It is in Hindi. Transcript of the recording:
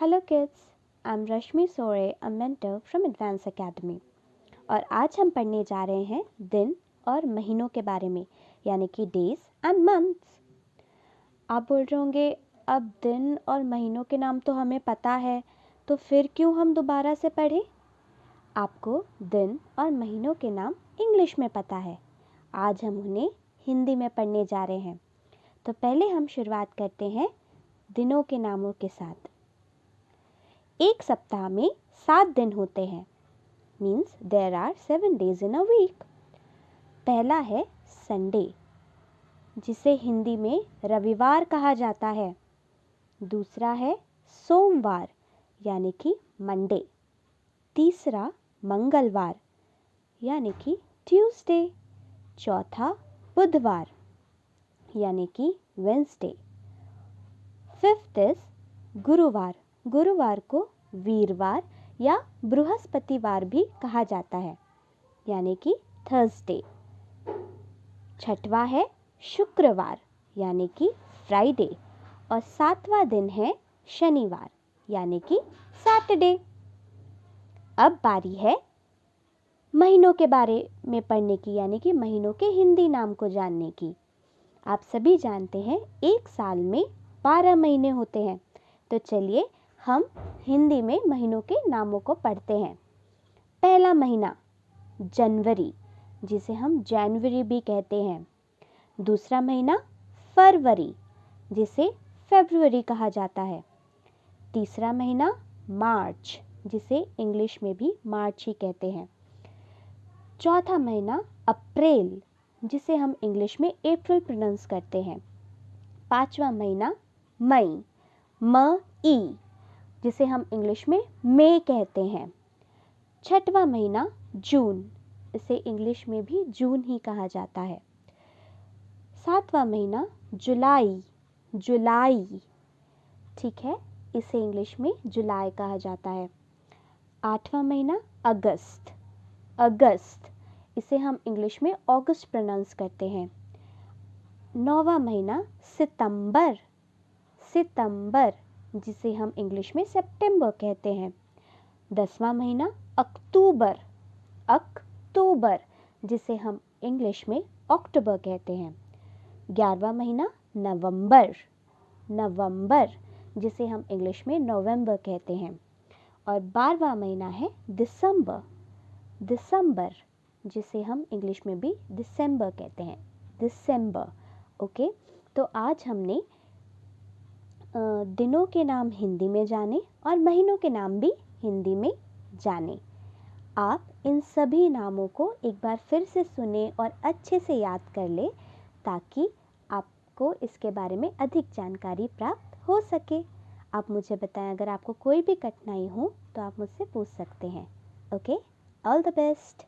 हेलो किड्स, आई एम रश्मि सोरे, a mentor from advance academy. और आज हम पढ़ने जा रहे हैं दिन और महीनों के बारे में, यानी कि डेज एंड मंथ्स। आप बोल रहे होंगे, अब दिन और महीनों के नाम तो हमें पता है, तो फिर क्यों हम दोबारा से पढ़ें? आपको दिन और महीनों के नाम इंग्लिश में पता है, आज हम उन्हें हिंदी में पढ़ने जा रहे हैं। तो पहले हम शुरुआत करते हैं दिनों के नामों के साथ। एक सप्ताह में 7 दिन होते हैं, means there are 7 days in a week। पहला है संडे, जिसे हिंदी में रविवार कहा जाता है। दूसरा है सोमवार, यानी कि मंडे। तीसरा मंगलवार, यानी कि ट्यूसडे। चौथा बुधवार, यानी कि वेंसडे। फिफ्थ इज गुरुवार, गुरुवार को वीरवार या बृहस्पतिवार भी कहा जाता है, यानी कि थर्सडे। छठवां है शुक्रवार, यानी कि फ्राइडे। और 7वां दिन है शनिवार, यानी कि सैटरडे। अब बारी है महीनों के बारे में पढ़ने की, यानी कि महीनों के हिंदी नाम को जानने की। आप सभी जानते हैं एक साल में 12 महीने होते हैं, तो चलिए हम हिंदी में महीनों के नामों को पढ़ते हैं। पहला महीना जनवरी, जिसे हम जनवरी भी कहते हैं। दूसरा महीना फरवरी, जिसे फरवरी कहा जाता है। तीसरा महीना मार्च, जिसे इंग्लिश में भी मार्च ही कहते हैं। चौथा महीना अप्रैल, जिसे हम इंग्लिश में अप्रैल प्रोनाउंस करते हैं। पांचवा महीना मई, मई, जिसे हम इंग्लिश में मई कहते हैं। छठवां महीना जून, इसे इंग्लिश में भी जून ही कहा जाता है। सातवां महीना जुलाई, जुलाई, ठीक है, इसे इंग्लिश में जुलाई कहा जाता है। आठवां महीना अगस्त, अगस्त, इसे हम इंग्लिश में अगस्त प्रोनाउंस करते हैं। नौवां महीना सितंबर, सितंबर, जिसे हम इंग्लिश में सितंबर कहते हैं। 10वां महीना अक्टूबर, अक्टूबर, जिसे हम इंग्लिश में अक्टूबर कहते हैं। 11वां महीना नवंबर, नवंबर, जिसे हम इंग्लिश में नवंबर कहते हैं। और 12वां महीना है दिसंबर, दिसंबर, जिसे हम इंग्लिश में भी दिसंबर कहते हैं, दिसंबर। ओके, तो आज हमने दिनों के नाम हिंदी में जाने और महीनों के नाम भी हिंदी में जाने। आप इन सभी नामों को एक बार फिर से सुने और अच्छे से याद कर ले, ताकि आपको इसके बारे में अधिक जानकारी प्राप्त हो सके। आप मुझे बताएं, अगर आपको कोई भी कठिनाई हो तो आप मुझसे पूछ सकते हैं। Okay, all the best.